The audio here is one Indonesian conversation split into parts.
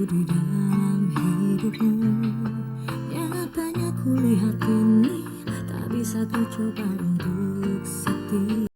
di dalam hidupmu. Nyatanya kulihat ini tak bisa kucoba untuk setia.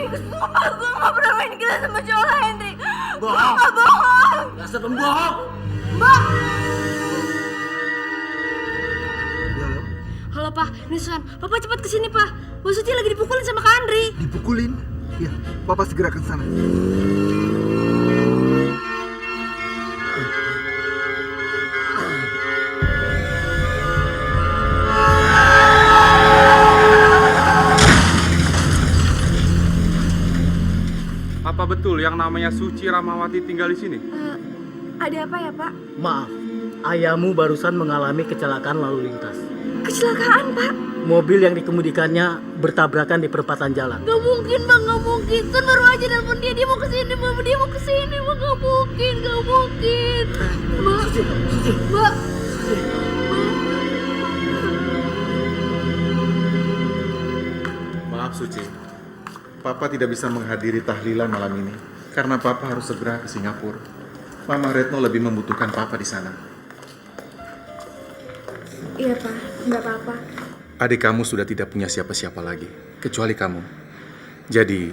Sumpah gue gak pernah main gila sama cowok lain, Ri. Gue Bohong. gak bohong. Dasar pembohong. Mbak. Ya, Halo, Pak. Ini Susan. Papa cepat kesini, Pak. Bu Suci lagi dipukulin sama Kak Andri. Dipukulin? Ya, Papa segera ke sana. Apa betul yang namanya Suci Ramawati tinggal di sini? Ada apa ya, Pak? maaf. Ayahmu barusan mengalami kecelakaan lalu lintas. Kecelakaan, Pak. Mobil yang dikemudikannya bertabrakan di perempatan jalan. Gak mungkin, Bang. Gak mungkin. Kan baru aja nelfon dia. Dia mau kesini, Mbak. Dia mau kesini, Mbak. Gak mungkin. Gak mungkin. Mbak. Mbak. Maaf Suci, Papa tidak bisa menghadiri tahlilan malam ini karena Papa harus segera ke Singapura. Mama Retno lebih membutuhkan Papa di sana. Iya, Pak. Gak apa-apa. Adik kamu sudah tidak punya siapa-siapa lagi, kecuali kamu. Jadi,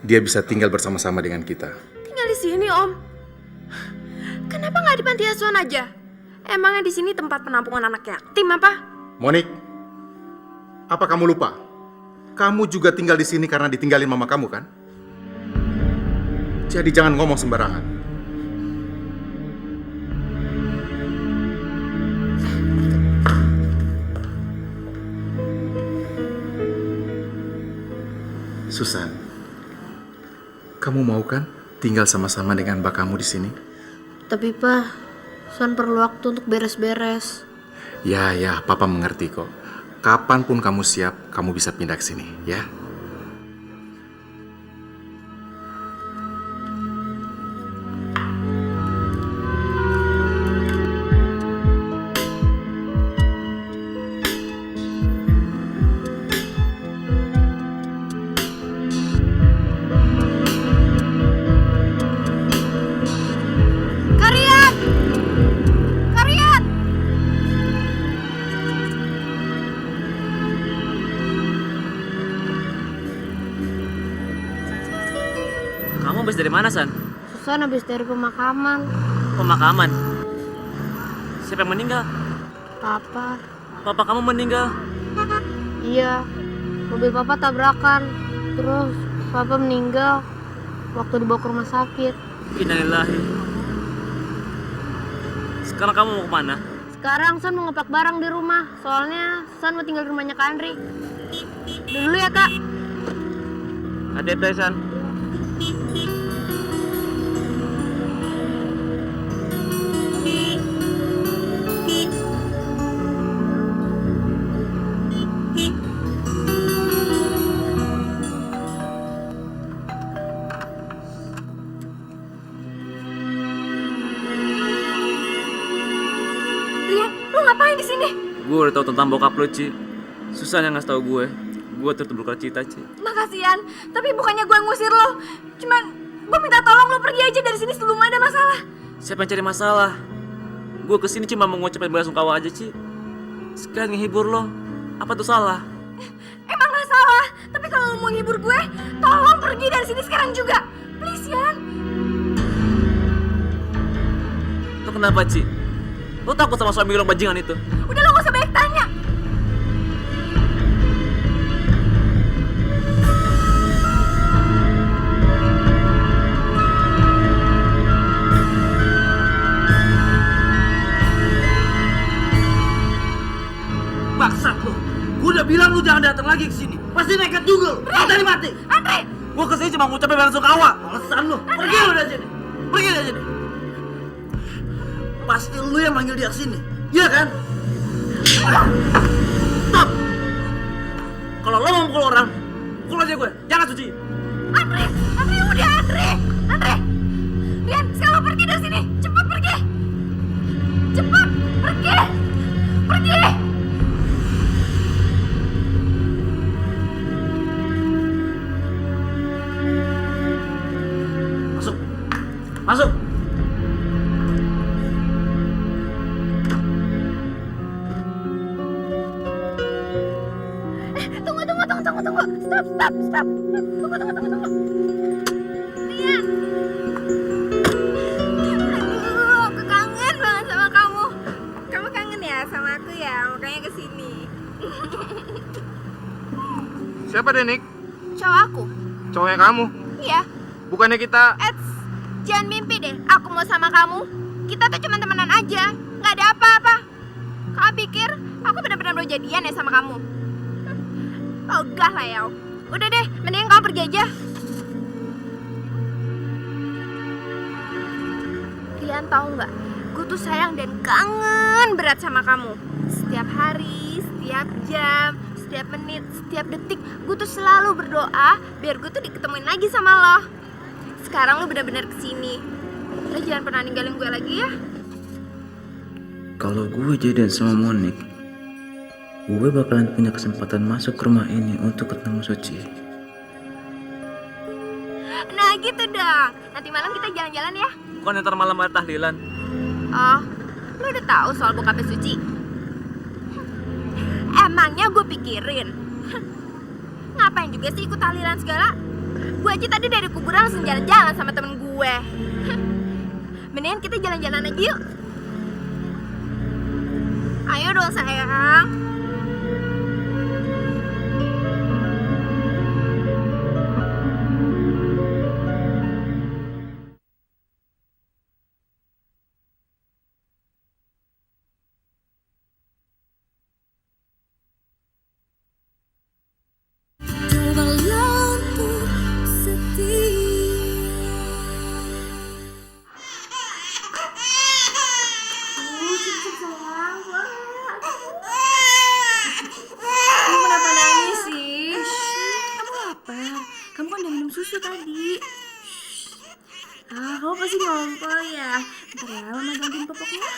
dia bisa tinggal bersama-sama dengan kita. Tinggal di sini, Om. Kenapa nggak di panti asuhan aja? Emangnya di sini tempat penampungan anak yatim apa? Monik, apa kamu lupa? Kamu juga tinggal di sini karena ditinggalin mama kamu, kan? Jadi jangan ngomong sembarangan. Susan, kamu mau kan tinggal sama-sama dengan mbak kamu di sini? Tapi, Pak, Susan perlu waktu untuk beres-beres. Ya, Papa mengerti kok. Kapanpun kamu siap, kamu bisa pindah ke sini, ya. Karian! Karian! Kamu habis dari mana, San? Susan habis dari pemakaman. Pemakaman. Siapa yang meninggal? Papa. Papa kamu meninggal. Iya. Mobil Papa tabrakan. Terus Papa meninggal waktu dibawa ke rumah sakit. Innalillahi. Sekarang kamu mau kemana? Sekarang San mau ngepak barang di rumah. Soalnya San mau tinggal di rumahnya Kak Andri. Dulu ya, Kak. Hati-hati, San. Rian, lu ngapain di sini? Gue udah tahu tentang bokap lo, Ci. Susahnya ngasih tahu gue. Gue turut berduka cita, Ci. Makasih, Yan. Tapi bukannya gue ngusir lo. Cuman gue minta tolong lo pergi aja dari sini sebelum ada masalah. Siapa yang cari masalah? Gue kesini cuma mau ngucapin belasungkawa aja, Ci. Sekalian ngehibur lo. Apa tuh salah? Emang gak salah. Tapi kalau lo mau ngibur gue, tolong pergi dari sini sekarang juga. Please, Yan. Lo kenapa, Ci? Lo takut sama suami lo bajingan itu? Udah lo gak usah banyak tanya. Bangsat lu. Gue udah bilang lu jangan datang lagi ke sini. Pasti nekat juga lu. Tadi mati. Andre! Gue kesini cuma ngucapin belasungkawa. Alasan lu. Pergi lu dari sini. Pergi dari sini. Pasti lu yang manggil dia ke sini. Iya kan? Stop. Kalau lo mau mukul orang, pukul aja gue. Jangan Suci. Andre! Andre udah, Andre! Andre! Rian, sekarang lo pergi dari sini. Cepat pergi. Cepat pergi. Pergi. Masuk. Masuk. Tunggu. Stop. Tunggu. Rian. Aduh, aku kangen banget sama kamu. Kamu kangen ya sama aku ya, makanya kesini. Siapa Denik? Cowok aku. Cowoknya kamu? Iya. Bukannya kita... Jangan mimpi deh, aku mau sama kamu. Kita tuh cuma temenan aja, nggak ada apa-apa. Kamu pikir aku benar-benar mau jadian ya sama kamu? Ogah lah ya. Udah deh, mending kamu pergi aja. Rian tahu nggak? Gue tuh sayang dan kangen berat sama kamu. Setiap hari, setiap jam, setiap menit, setiap detik, gue tuh selalu berdoa biar gue tuh diketemuin lagi sama lo. Sekarang lo benar-benar kesini. Lo jangan pernah ninggalin gue lagi ya. Kalau gue jadian sama Monik, gue bakalan punya kesempatan masuk ke rumah ini untuk ketemu Suci. Nah gitu dong. Nanti malam kita jalan-jalan ya. Bukan ntar malam ada tahlilan. Oh, lo udah tahu soal bokapnya Suci? Emangnya gue pikirin. Ngapain juga sih ikut tahlilan segala? Gue aja tadi dari kuburan langsung jalan-jalan sama temen gue. Mendingan kita jalan-jalan aja yuk. Ayo dong sayang. Coba lampu setia. Kamu kenapa nangis sih? Kamu lapar? Kamu kan udah minum susu tadi. Kamu pasti ngompol ya. Bentar ya, mama gantiin popoknya.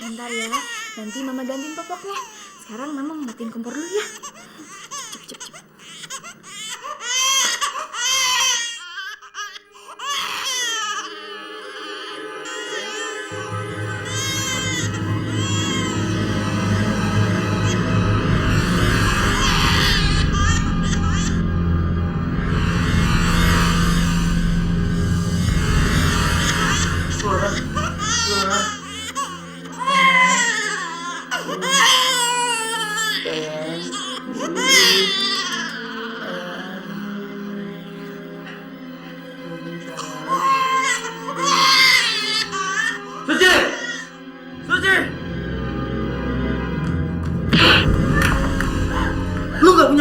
Bentar ya, nanti mama gantiin popoknya. Sekarang mama matiin kompor dulu ya. Cepet.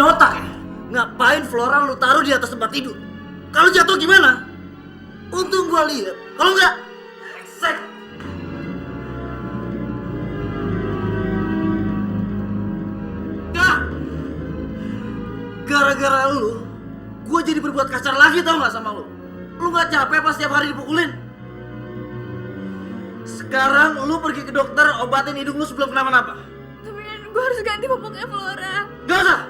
punya otak ya? Ngapain Flora lu taruh di atas tempat tidur? Kalau jatuh gimana? Untung gua lihat. Kalau enggak, eksek. Gak. Gara-gara lu, gua jadi berbuat kasar lagi tau gak sama lu? Lu gak capek pas setiap hari dipukulin? Sekarang lu pergi ke dokter obatin hidung lu sebelum kenapa-napa. Tapi kan gue harus ganti popoknya Flora. Gak usah.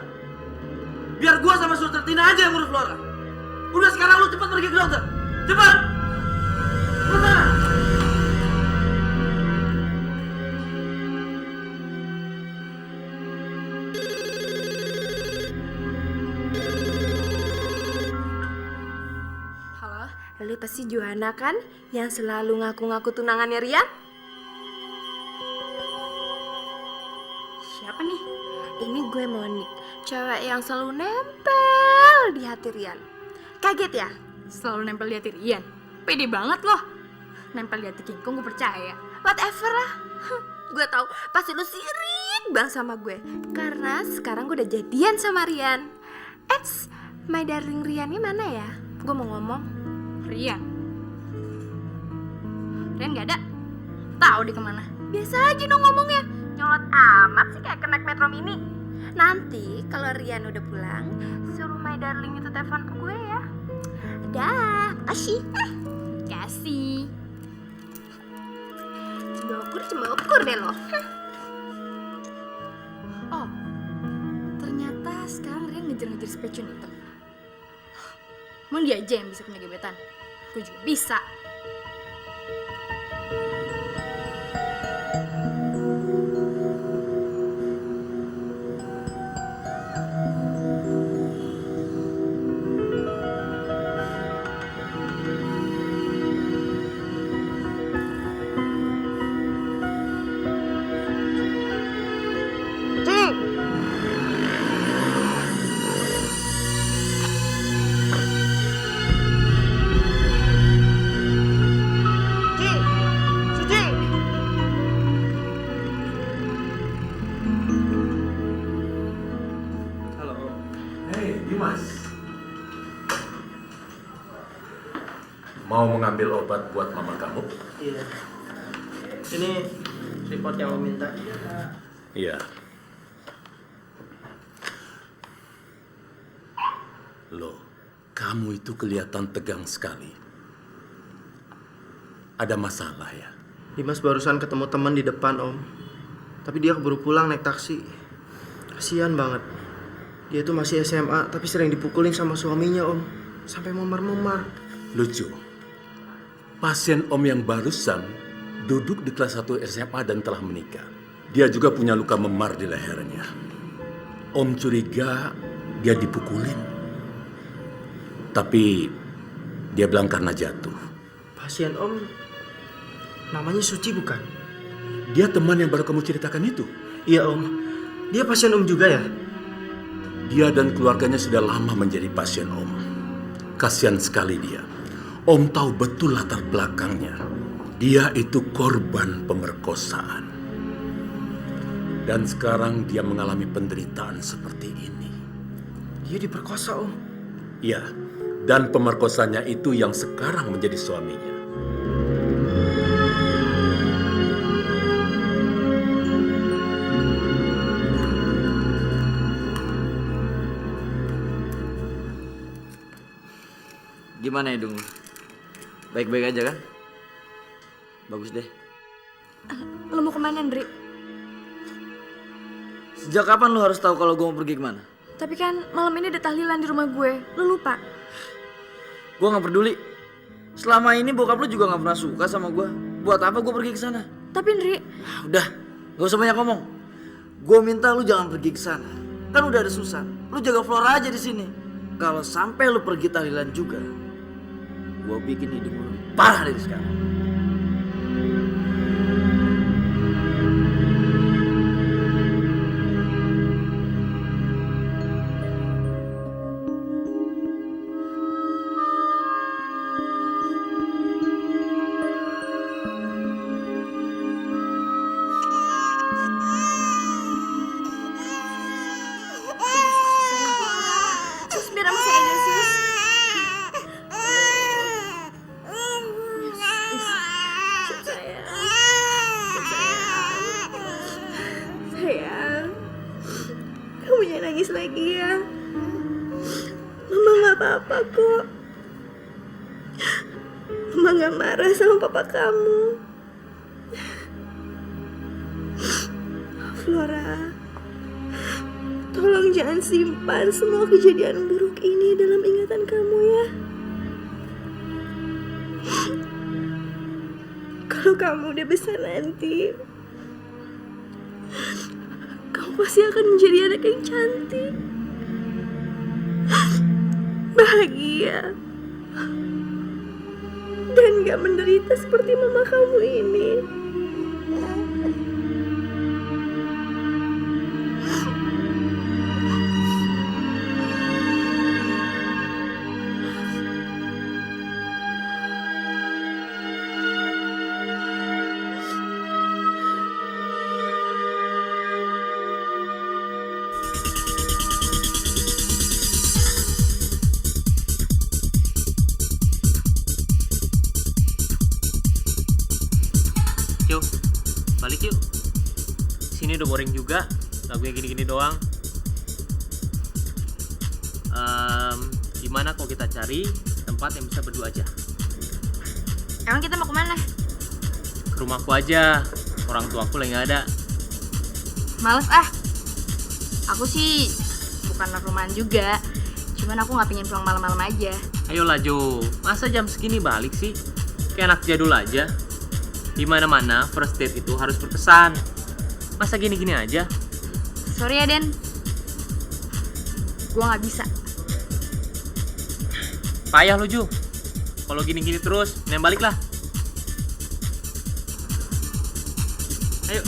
Biar gua sama Suster Tina aja yang ngurus Flora. Udah sekarang lu cepat pergi ke dokter. Cepat. Cepat. Halo? Lu pasti Johanna kan? Yang selalu ngaku-ngaku tunangannya Rian? Siapa nih? Ini gue Monik, cewek yang selalu nempel di hati Rian. Kaget ya? Selalu nempel di hati Rian. Pede banget loh. Nempel di hati Kingkong gue percaya. Whatever lah. Gue tahu pasti lu sirik banget sama gue. Karena sekarang gue udah jadian sama Rian. My darling Riannya mana ya? Gue mau ngomong. Rian? Rian gak ada? Tahu dia kemana? Biasa aja dong ngomongnya. Nyolot amat sih kayak kenaik metro mini. Nanti kalau Rian udah pulang, suruh my darling itu telepon gue ya. Dah, makasih. Kasih. Cembokur deh lo. Oh, ternyata sekarang Rian ngejar-ngejar specun itu. Emang dia aja yang bisa punya gebetan? Gue juga bisa. Mau mengambil obat buat mama kamu? Iya. Ini report yang lo minta. Iya. Loh, kamu itu kelihatan tegang sekali. Ada masalah ya? Dimas barusan ketemu teman di depan, Om. Tapi dia keburu pulang naik taksi. Kasian banget. Dia tuh masih SMA, tapi sering dipukulin sama suaminya, Om. Sampai memar-memar. Lucu. Pasien Om yang barusan duduk di kelas 1 SMA dan telah menikah. Dia juga punya luka memar di lehernya. Om curiga dia dipukulin. Tapi dia bilang karena jatuh. Pasien Om namanya Suci bukan? Dia teman yang baru kamu ceritakan itu? Iya, Om. Dia pasien Om juga ya? Dia dan keluarganya sudah lama menjadi pasien Om. Kasihan sekali dia. Om tahu betul latar belakangnya. Dia itu korban pemerkosaan. Dan sekarang dia mengalami penderitaan seperti ini. Dia diperkosa, Om? Iya, dan pemerkosanya itu yang sekarang menjadi suaminya. Gimana hidung lu? Baik-baik aja kan? Bagus deh. Lo mau kemana, Ndri? Sejak kapan lu harus tahu kalau gue mau pergi kemana? Tapi kan malam ini ada tahlilan di rumah gue. Lo lupa? Gue nggak peduli. Selama ini bokap lu juga nggak pernah suka sama gue. Buat apa gue pergi ke sana? Tapi Ndri, Udah, gak usah banyak ngomong. Gue minta lu jangan pergi ke sana. Kan udah ada Susan. Lu jaga Flora aja di sini. Kalau sampai lu pergi tahlilan juga, gue bikin hidup lu parah dari sekarang. nangis lagi ya. Mama gak apa-apa kok. Mama gak marah sama papa kamu. Flora, tolong jangan simpan semua kejadian buruk ini dalam ingatan kamu ya. Kalau kamu udah besar nanti, kamu pasti akan menjadi anak yang cantik, bahagia, dan gak menderita seperti mama kamu ini. Yuk, balik yuk. Sini udah boring juga, lagunya gini-gini doang. Gimana kalau kita cari tempat yang bisa berdua aja? Emang kita mau kemana? Ke rumahku aja, orang tuaku lagi nggak ada. Males ah. Aku sih bukan anak rumahan juga. Cuman aku nggak pengen pulang malam-malam aja. Ayolah Jo, masa jam segini balik sih? Kayak anak jadul aja. Di mana-mana first date itu harus berkesan. Masa gini-gini aja? Sorry ya Den, gua nggak bisa. Payah lo Ju. Kalau gini-gini terus, mending balik lah. Ayo.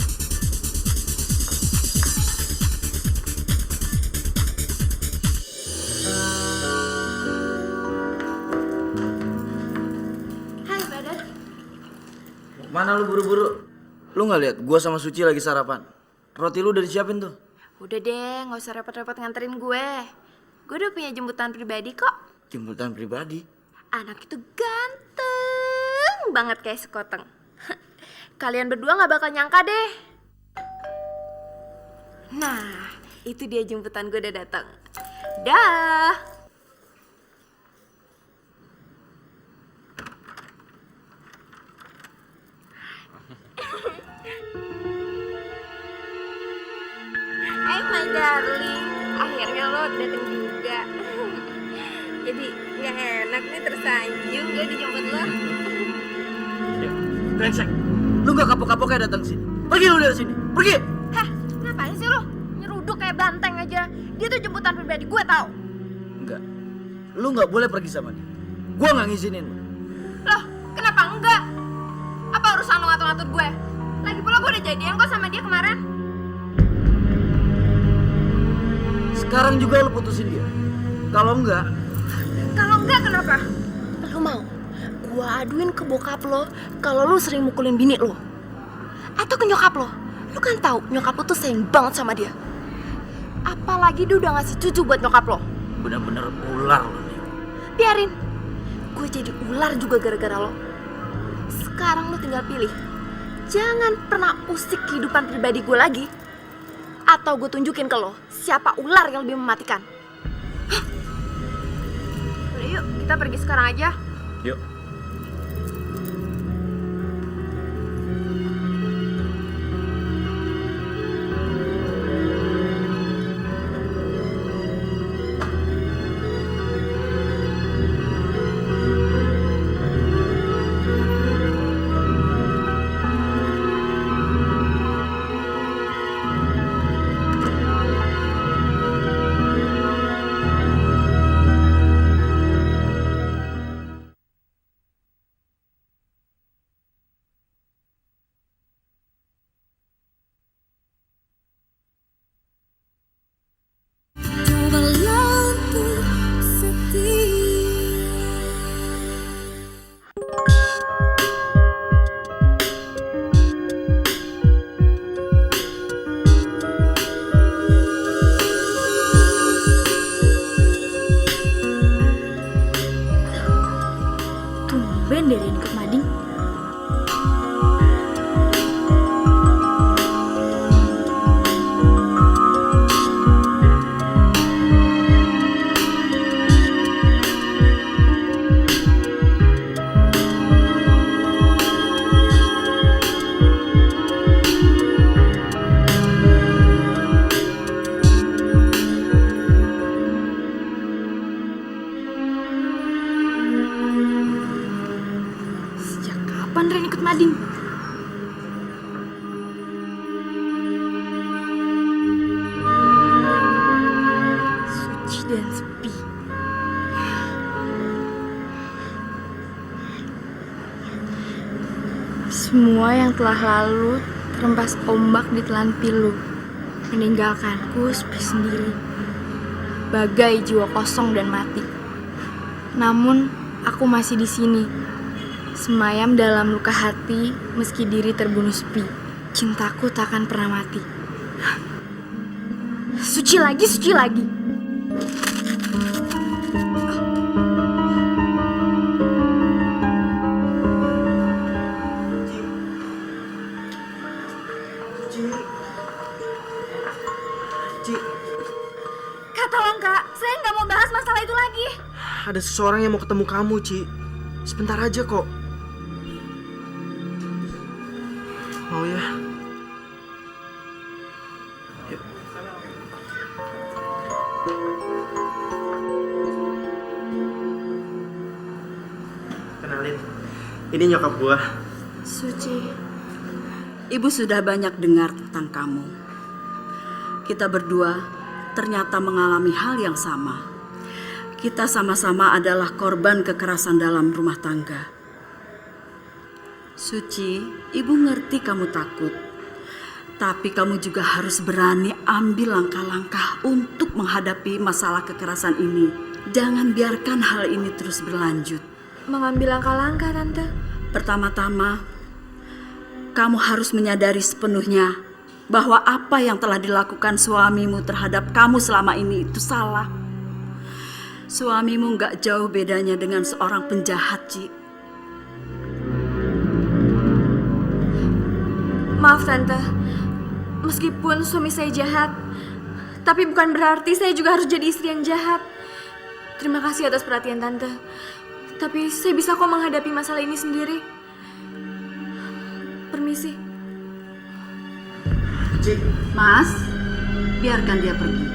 Hai Badar. Mana lu buru-buru? Lu nggak lihat gua sama Suci lagi sarapan? Roti lu udah disiapin tuh. Udah deh, gak usah repot-repot nganterin gue. Gue udah punya jemputan pribadi kok. Jemputan pribadi. Anak itu ganteng banget kayak sekoteng. Kalian berdua gak bakal nyangka deh. Nah, itu dia jemputan gue udah datang. Dah. Hai my darling, akhirnya lo dateng juga. Jadi gak enak nih tersanjung gue dijemput lo. Brengsek, lu gak kapok-kapok kayak datang sini. Pergi lu dari sini, pergi. Hah, ngapain sih lo? Nyeruduk kayak banteng aja. Dia tuh jemputan pribadi gue tau. Enggak, lu gak boleh pergi sama dia. Gua gak ngizinin lu. Loh, kenapa enggak? Apa urusan lo ngatur-ngatur gue? Lagi pula gue udah jadian kok sama dia kemarin. Sekarang juga lu putusin dia. Kalau enggak, Kenapa? Lu mau gua aduin ke bokap lo kalau lu sering mukulin bini lo? Atau ke nyokap lo? Lu kan tahu nyokap lo tuh sayang banget sama dia. Apalagi dia udah ngasih cucu buat nyokap lo. bener-bener ular lu nih. Biarin. Gue jadi ular juga gara-gara lo. Sekarang lo tinggal pilih. Jangan pernah usik kehidupan pribadi gue lagi. Atau gue tunjukin ke lo siapa ular yang lebih mematikan. Udah yuk, kita pergi sekarang aja. Yuk. Semua yang telah lalu terhempas ombak di telan pilu, meninggalkanku sepi sendiri, bagai jiwa kosong dan mati. Namun aku masih di sini, semayam dalam luka hati, meski diri terbunuh sepi. Cintaku takkan pernah mati. Suci lagi, suci lagi. Kak, tolong kak, saya nggak mau bahas masalah itu lagi. Ada seseorang yang mau ketemu kamu, Ci. Sebentar aja kok. Mau ya? Yuk. Kenalin, ini nyokap gua. Suci. Ibu sudah banyak dengar tentang kamu. Kita berdua ternyata mengalami hal yang sama. Kita sama-sama adalah korban kekerasan dalam rumah tangga. Suci, ibu ngerti kamu takut. Tapi kamu juga harus berani ambil langkah-langkah untuk menghadapi masalah kekerasan ini. Jangan biarkan hal ini terus berlanjut. Mengambil langkah-langkah, Tante. Pertama-tama, kamu harus menyadari sepenuhnya bahwa apa yang telah dilakukan suamimu terhadap kamu selama ini itu salah. Suamimu gak jauh bedanya dengan seorang penjahat, Ci. Maaf, Tante. Meskipun suami saya jahat, tapi bukan berarti saya juga harus jadi istri yang jahat. Terima kasih atas perhatian Tante. Tapi saya bisa kok menghadapi masalah ini sendiri. Permisi. Ci. Mas, biarkan dia pergi.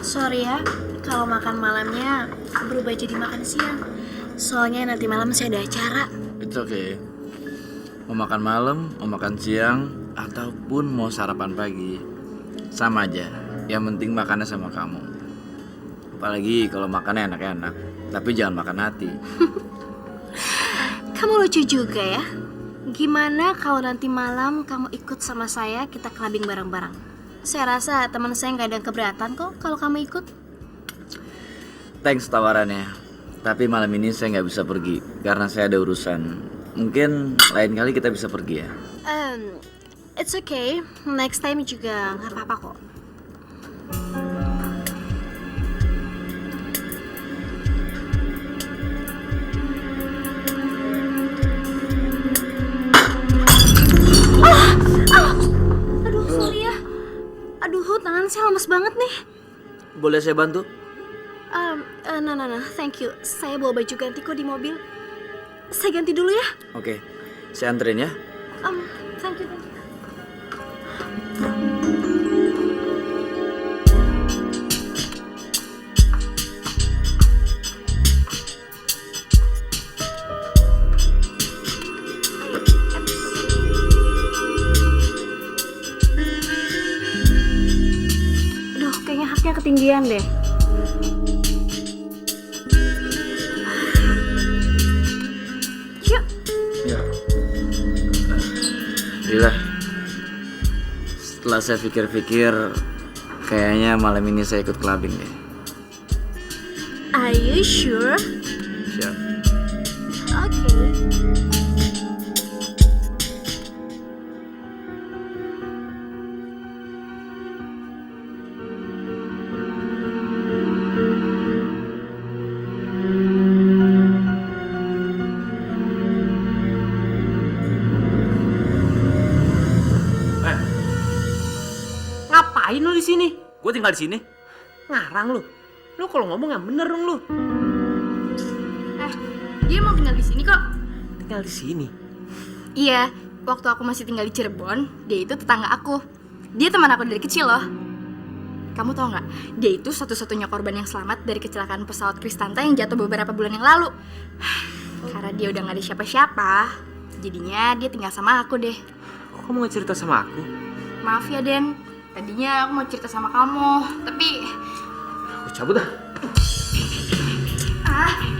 Sorry ya, kalau makan malamnya berubah jadi makan siang. Soalnya nanti malam saya ada acara. It's okay. Mau makan malam, mau makan siang, ataupun mau sarapan pagi, sama aja. Yang penting makannya sama kamu. Apalagi kalau makannya enak-enak, tapi jangan makan hati. Kamu lucu juga ya. Gimana kalau nanti malam kamu ikut sama saya, kita clubbing bareng-bareng? Saya rasa teman saya nggak ada keberatan kok kalau kamu ikut. Thanks tawarannya. Tapi malam ini saya nggak bisa pergi karena saya ada urusan. Mungkin lain kali kita bisa pergi ya. It's okay. Next time juga nggak apa-apa kok. Aduh, sorry ya. Aduh, tangan saya lemes banget nih. Boleh saya bantu? No, thank you. Saya bawa baju ganti kok di mobil. Saya ganti dulu ya. Oke, saya anterin ya. Thank you. Aduh, kayaknya haknya ketinggian deh. Gila. Setelah saya pikir-pikir, kayaknya malam ini saya ikut clubbing deh. Are you sure? Siap. Okay. Ngapain lu di sini? Gue tinggal di sini. Ngarang lu. Lu kalau ngomong yang bener dong lu. Dia mau tinggal di sini kok. Tinggal di sini. Iya, waktu aku masih tinggal di Cirebon, dia itu tetangga aku. Dia teman aku dari kecil loh. Kamu tau nggak? Dia itu satu-satunya korban yang selamat dari kecelakaan pesawat Kristanta yang jatuh beberapa bulan yang lalu. Karena dia udah nggak ada siapa-siapa, jadinya dia tinggal sama aku deh. Kok kamu gak cerita sama aku? Maaf ya Den, tadinya aku mau cerita sama kamu, tapi cabut dah.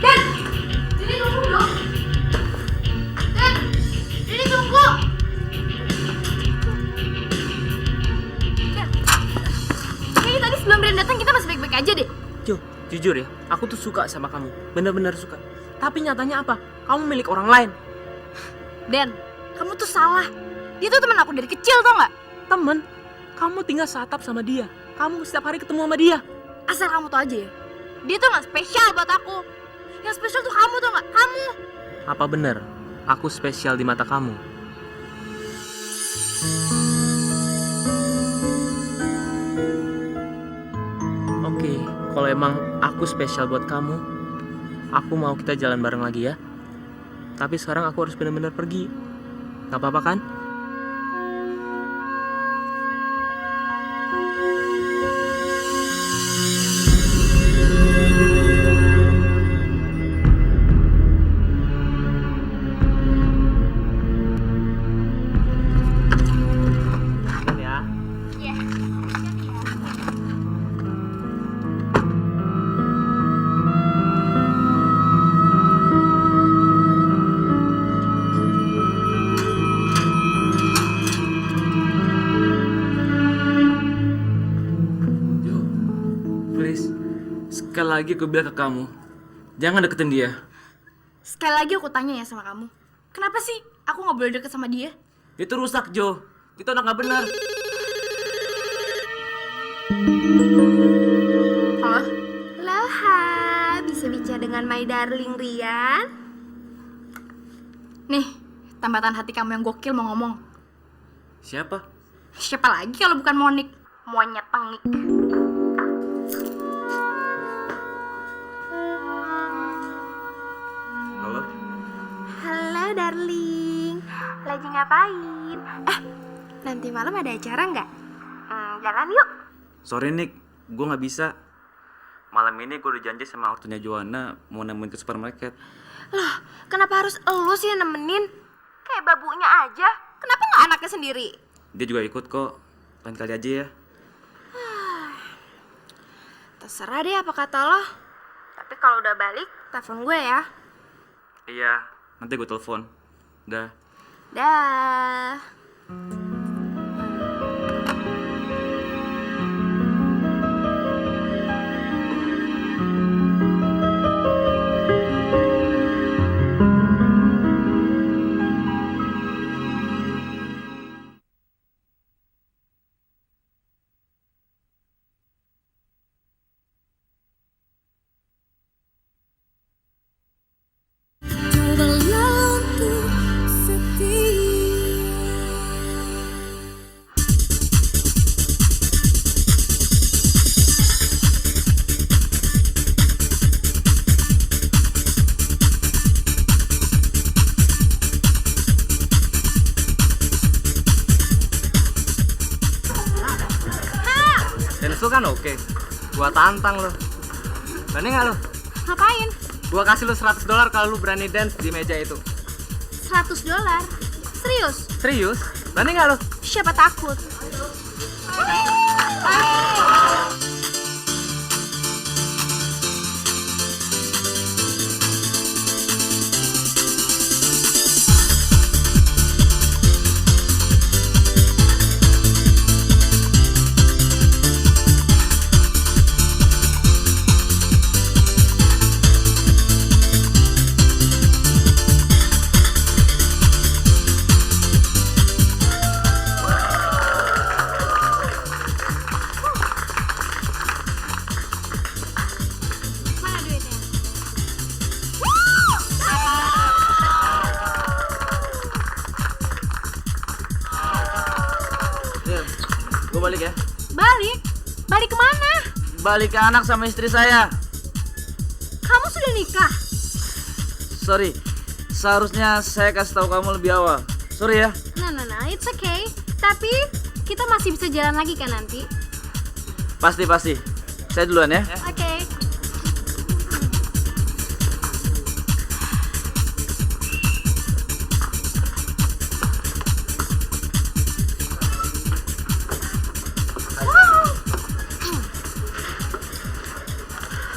Dan! Jadi tunggu dong! Dan! Jadi tunggu! Dan! Kayaknya tadi sebelum Ren datang kita masih baik-baik aja deh. Jo, jujur ya, aku tuh suka sama kamu. Bener-bener suka. Tapi nyatanya apa? Kamu milik orang lain. Den, kamu tuh salah. Dia tuh teman aku dari kecil, tau nggak? Temen, kamu tinggal satap sama dia. Kamu setiap hari ketemu sama dia. Asal kamu tau aja ya, dia tuh nggak spesial buat aku. Yang spesial tuh kamu, tau nggak? Kamu. Apa bener aku spesial di mata kamu? Oke, kalau emang aku spesial buat kamu, aku mau kita jalan bareng lagi ya. Tapi sekarang aku harus benar-benar pergi. Gak apa-apa kan? Sekali lagi aku bilang ke kamu, jangan deketin dia. Sekali lagi aku tanya ya sama kamu, kenapa sih aku nggak boleh deket sama dia? Itu rusak, Jo. Itu anak gak benar. Halo? Loha, bisa bicara dengan my darling Rian? Nih, tambatan hati kamu yang gokil mau ngomong. Siapa? Siapa lagi kalau bukan Monik? Monyet tengik. Halo? Halo darling, lagi ngapain? Nanti malam ada acara nggak? Jalan yuk. Sorry, Nick. Gue gak bisa. Malam ini gue udah janji sama ortunya Joanna mau nemuin ke supermarket. Loh, kenapa harus elu sih yang nemenin? Kayak babunya aja. Kenapa nggak anaknya sendiri? Dia juga ikut kok. Lain kali aja ya. Terserah deh apa kata lo. Tapi kalau udah balik, telepon gue ya. Iya, nanti gue telepon. Dah. Dah. Itu kan oke. Gua tantang lo. Berani nggak lo? Ngapain? Gua kasih lo $100 kalau lu berani dance di meja itu. $100? Serius? Serius? Berani nggak lo? Siapa takut? Gue balik ya. Balik? Balik kemana? Balik ke anak sama istri saya. Kamu sudah nikah? Sorry, seharusnya saya kasih tahu kamu lebih awal. Sorry ya. Nah, it's okay. Tapi kita masih bisa jalan lagi kan nanti? Pasti. Saya duluan ya. Oke.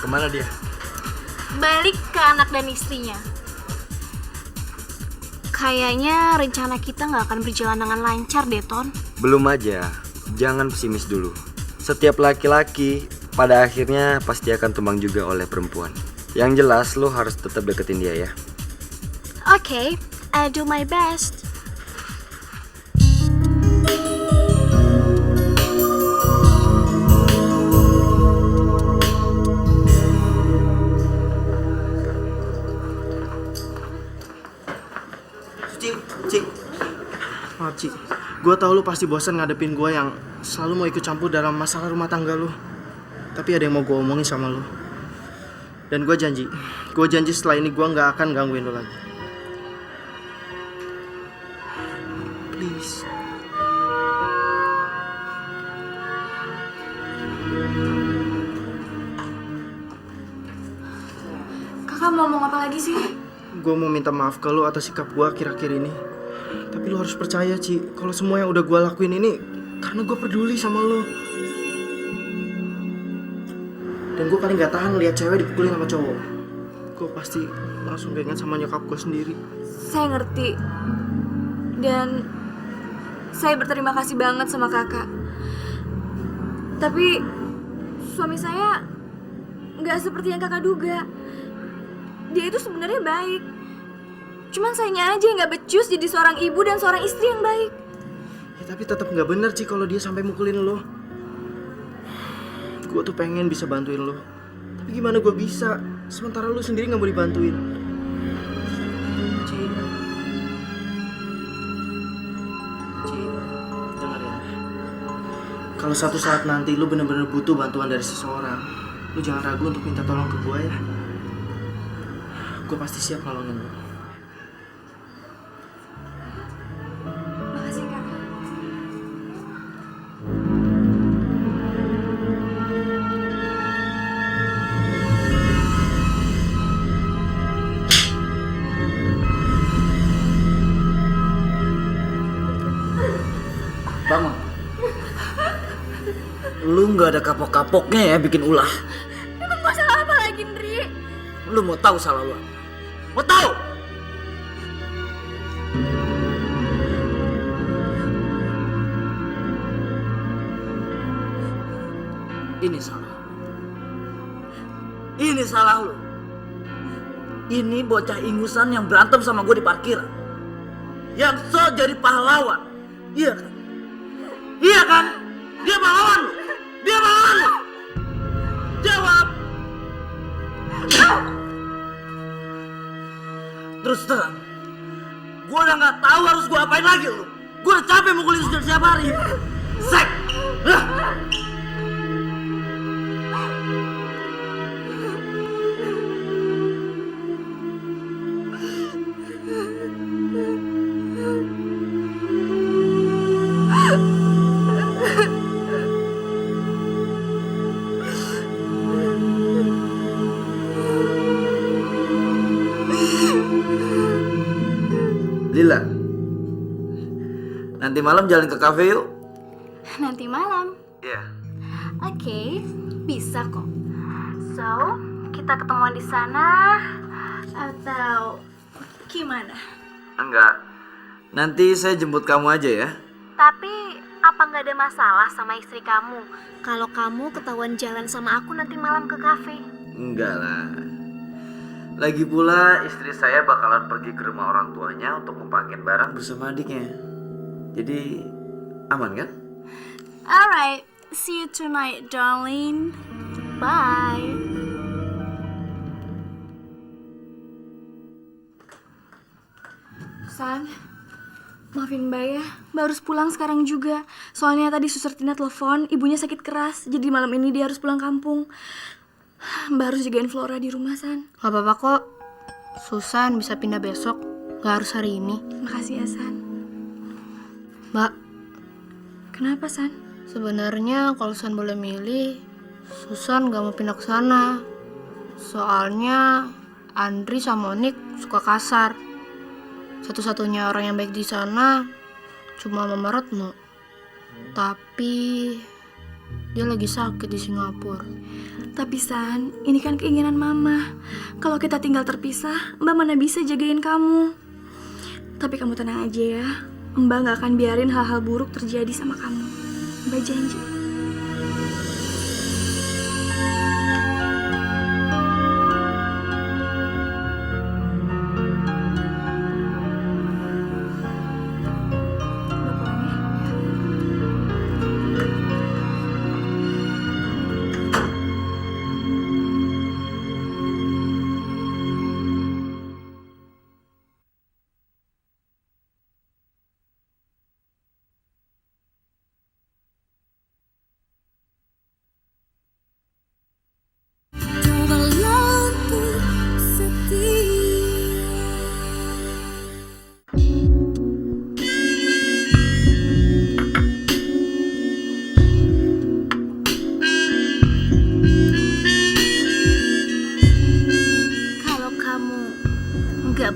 Kemana dia? Balik ke anak dan istrinya. Kayaknya rencana kita nggak akan berjalan dengan lancar deh, Ton. Belum aja, jangan pesimis dulu. Setiap laki-laki pada akhirnya pasti akan tumbang juga oleh perempuan. Yang jelas lo harus tetap deketin dia ya. Oke, I'll do my best. Cik, maaf Cik, gue tau lu pasti bosan ngadepin gue yang selalu mau ikut campur dalam masalah rumah tangga lu. Tapi ada yang mau gue omongin sama lu. Dan gue janji setelah ini gue gak akan gangguin lu lagi. Please. Kakak mau ngomong apa lagi sih? Gue mau minta maaf ke lu atas sikap gue akhir-akhir ini. Tapi lu harus percaya, Ci, kalau semua yang udah gue lakuin ini karena gue peduli sama lu. Dan gue paling gak tahan lihat cewek dipukulin sama cowok. Gue pasti langsung keinget sama nyokap gue sendiri. Saya ngerti. Dan saya berterima kasih banget sama kakak. Tapi suami saya gak seperti yang kakak duga. Dia itu sebenarnya baik. Cuman sayanya aja yang gak becus jadi seorang ibu dan seorang istri yang baik. Ya, tapi tetap gak bener Ci kalau dia sampai mukulin lo. Gue tuh pengen bisa bantuin lo. Tapi gimana gue bisa? Sementara lo sendiri gak mau dibantuin. Ci, dengar ya. Kalau satu saat nanti lo bener-bener butuh bantuan dari seseorang, lo jangan ragu untuk minta tolong ke gue ya. Gue pasti siap nolongin lo. Makasih kak. Bangun. Lu nggak ada kapok-kapoknya ya bikin ulah. Emang gue salah apa lagi, Ndri? Lu mau tahu salah lu? Mau tahu? Ini salah. Ini salah lu. Ini bocah ingusan yang berantem sama gue di parkiran. Yang so jadi pahlawan. Iya kan? Iya kan? Dia pahlawan lu. Dia pahlawan lu. Jawab. Terus terang, gue udah gak tahu harus gue apain lagi lu. Gue udah capek mukulin sejak setiap hari. Sek. Lila, nanti malam jalan ke kafe yuk. Nanti malam. Iya. Oke, bisa kok. So, kita ketemuan di sana atau gimana? Enggak. Nanti saya jemput kamu aja ya. Tapi apa nggak ada masalah sama istri kamu kalau kamu ketahuan jalan sama aku nanti malam ke kafe? Enggak lah. Lagi pula istri saya bakalan pergi ke rumah orang tuanya untuk memparkir barang bersama adiknya. Jadi aman kan? Alright, see you tonight, darling. Bye. San, maafin Mbak ya, Mbak harus pulang sekarang juga. Soalnya tadi Suster Tina telepon, ibunya sakit keras. Jadi malam ini dia harus pulang kampung. Mbak harus jagain Flora di rumah, San. Gak apa-apa kok. Susan bisa pindah besok, gak harus hari ini. Makasih ya, San. Mbak, Kenapa, San? sebenarnya kalau Susan boleh milih, Susan gak mau pindah ke sana. Soalnya Andri sama Onik suka kasar. Satu-satunya orang yang baik di sana cuma Mama Retno. Tapi dia lagi sakit di Singapura. Tapi San, ini kan keinginan Mama. Kalau kita tinggal terpisah, Mbak mana bisa jagain kamu. Tapi kamu tenang aja ya. Mbak gak akan biarin hal-hal buruk terjadi sama kamu. Mbak janji.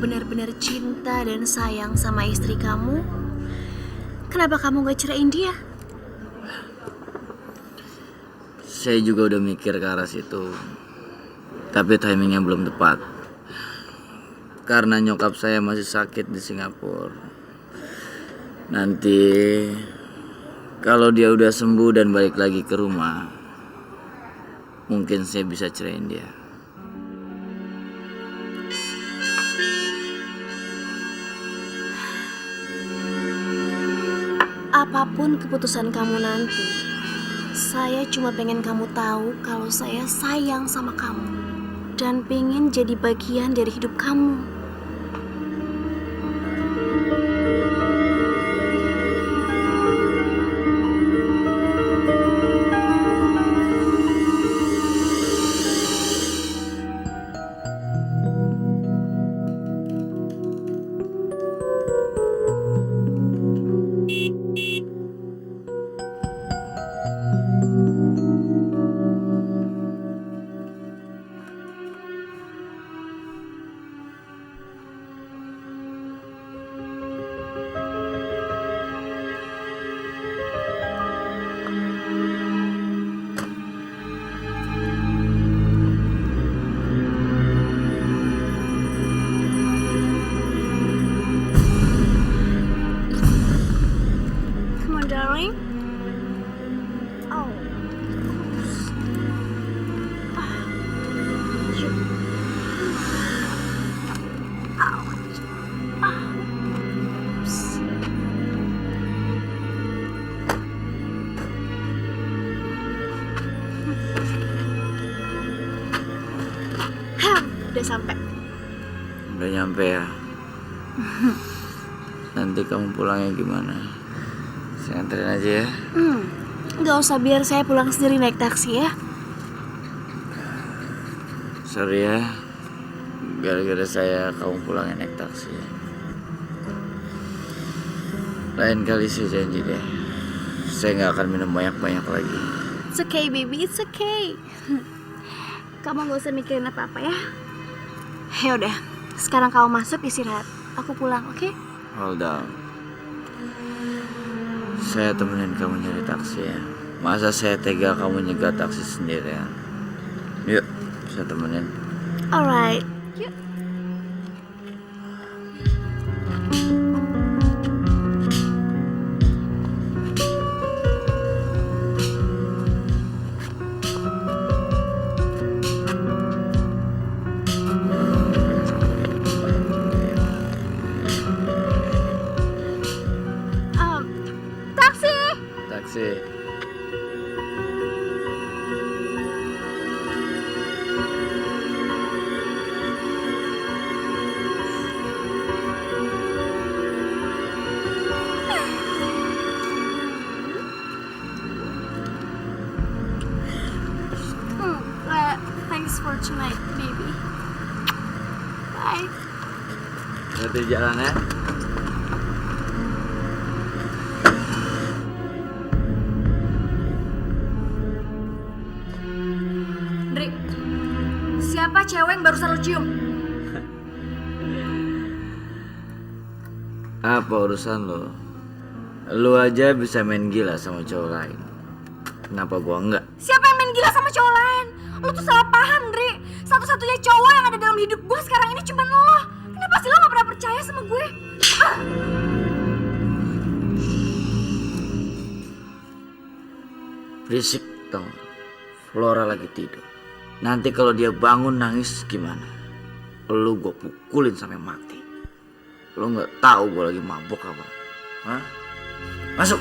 Benar-benar cinta dan sayang sama istri kamu, kenapa kamu gak ceraiin dia? Saya juga udah mikir ke arah situ, tapi timingnya belum tepat. Karena nyokap saya masih sakit di Singapura. Nanti kalau dia udah sembuh dan balik lagi ke rumah, mungkin saya bisa ceraiin dia. Apapun keputusan kamu nanti, saya cuma pengen kamu tahu kalau saya sayang sama kamu dan pengen jadi bagian dari hidup kamu. Darling. Oh. Udah sampai. Udah nyampe ya. Nanti kamu pulangnya gimana? Saya anterin aja ya. Nggak usah, biar saya pulang sendiri naik taksi ya. Sorry ya, gara-gara saya kamu pulangnya naik taksi. Lain kali sih janji deh, saya nggak akan minum banyak-banyak lagi. It's okay baby, it's okay. Kamu nggak usah mikirin apa-apa ya. Ya udah, sekarang kamu masuk istirahat. Aku pulang, oke? Hold on. Saya temenin kamu nyari taksi ya. Masa saya tega kamu nyegat taksi sendirian? Yuk, saya temenin. Alright, yuk. Taksi. Thanks for tonight, baby. Bye. Hati jalan ya. Dri, siapa cewek yang barusan lu cium? Apa urusan lo? Lu aja bisa main gila sama cowok lain. Kenapa gua enggak? Siapa yang main gila sama cowok lain? Lo tuh salah paham, Dri. Satu-satunya cowok yang ada dalam hidup gue sekarang ini cuma lo. Kenapa sih lo gak pernah percaya sama gue? Berisik dong. Flora lagi tidur. Nanti kalau dia bangun nangis gimana? Lu gue pukulin sampai mati. Lu nggak tahu gue lagi mabuk apa? Hah? Masuk.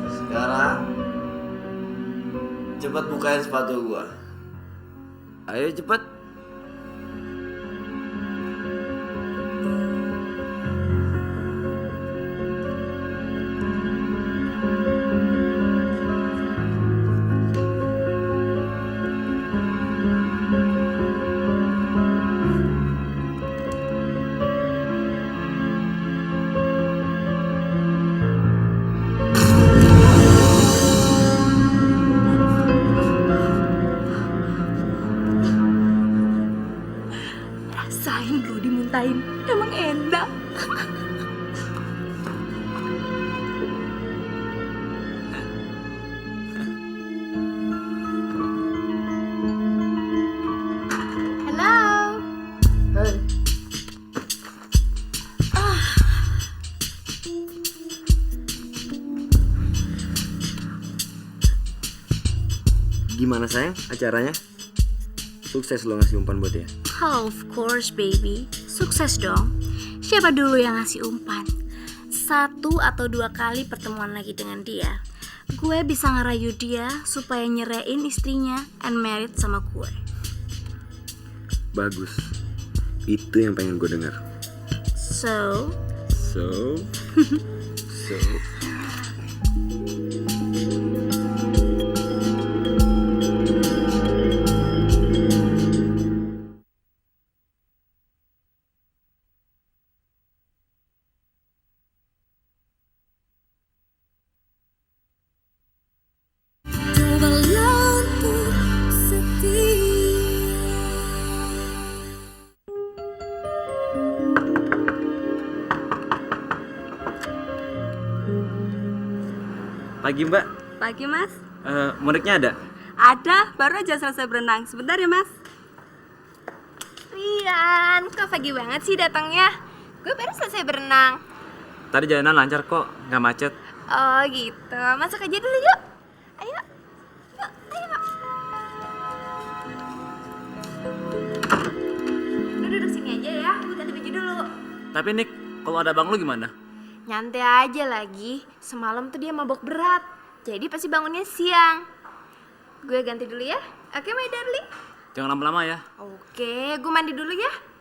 Sekarang cepat bukain sepatu gua. Ayo cepat. Rasain lo dimuntahin, emang enak. Halo. Hey. Gimana sayang acaranya? Sukses lo ngasih umpan buat dia. Of course baby, sukses dong. Siapa dulu yang ngasih umpan? 1 atau 2 kali pertemuan lagi dengan dia, gue bisa ngerayu dia supaya nyerain istrinya and married sama gue. Bagus. Itu yang pengen gue dengar. So Pagi mbak. Pagi mas. Muridnya ada? Ada, baru aja selesai berenang. Sebentar ya mas. Rian, kok pagi banget sih datangnya? Gue baru selesai berenang. Tadi jalanan lancar kok, nggak macet. Oh gitu, masuk aja dulu yuk. Ayo. Lu duduk sini aja ya, gue ganti baju dulu. Tapi Nick, kalau ada bang lu gimana? Nyantai aja lagi, semalam tuh dia mabok berat. Jadi pasti bangunnya siang. Gue ganti dulu ya. Oke my darling. Jangan lama-lama ya. Oke, gue mandi dulu ya.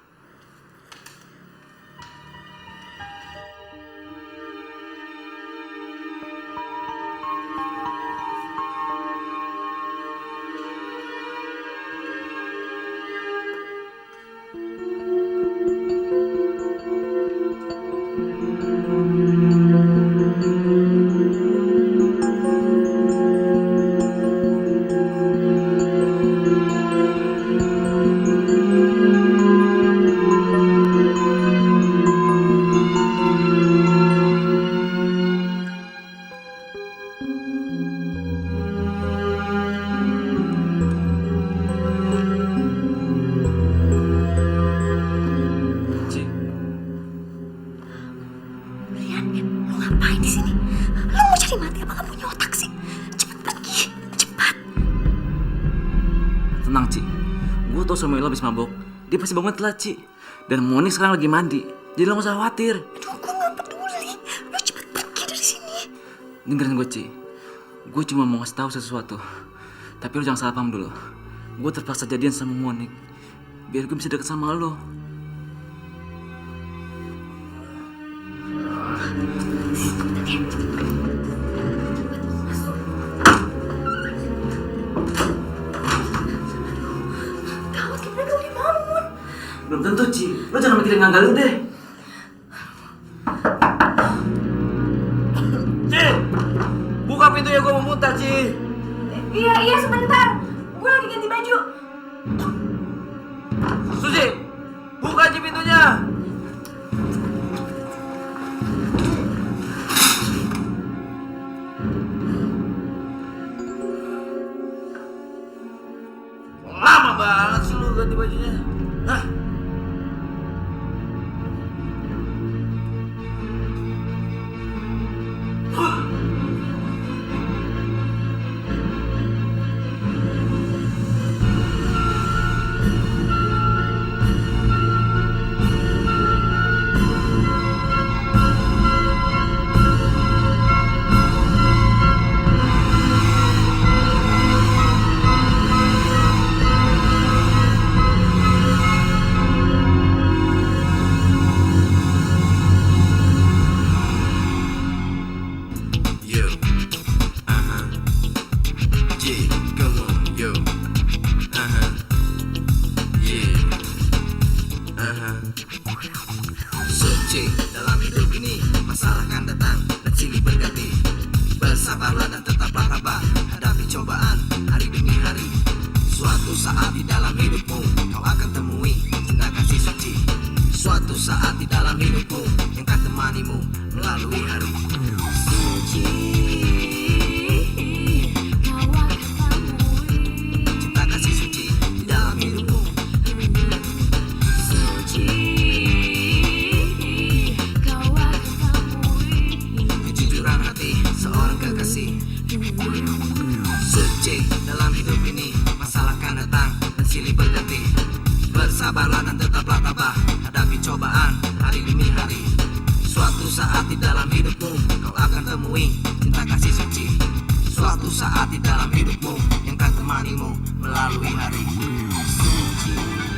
Tenang Ci, gue tau Samuel habis mabok. Dia pasti bangun telat Ci. Dan Moni sekarang lagi mandi. Jadi lo gak usah khawatir. Aduh, gue gak peduli. Lo cepet pergi dari sini. Dengerin gue Ci. Gue cuma mau ngasih tahu sesuatu. Tapi lo jangan salah paham dulu. Gue terpaksa jadian sama Monik biar gue bisa deket sama lo. Belum tentu Ci, lo jangan mikirin nganggalin deh. Ci, buka pintunya, gue mau muntah Ci. Iya sebentar, gue lagi ganti baju. Suci, buka Buka aja pintunya. Lama banget sih lu ganti bajunya. Hah? Suci dalam hidup ini, masalah kan datang dan silih berganti. Bersabarlah dan tetaplah tabah, hadapi cobaan hari demi hari. Suatu saat di dalam hidupmu kau akan temui cinta kasih suci. Suatu saat di dalam hidupmu yang akan temanimu melalui hari. Suci, kau akan temui cinta kasih suci di dalam hidupmu. Suci, kejujuran hati seorang kekasih. Suci dalam hidup ini, masalah kan datang dan silih berganti. Bersabarlah dan tetaplah tabah, hadapi cobaan hari demi hari. Suatu saat di dalam hidupmu kau akan temui cinta kasih suci. Suatu saat di dalam hidupmu yang akan temanimu melalui hari. Suci.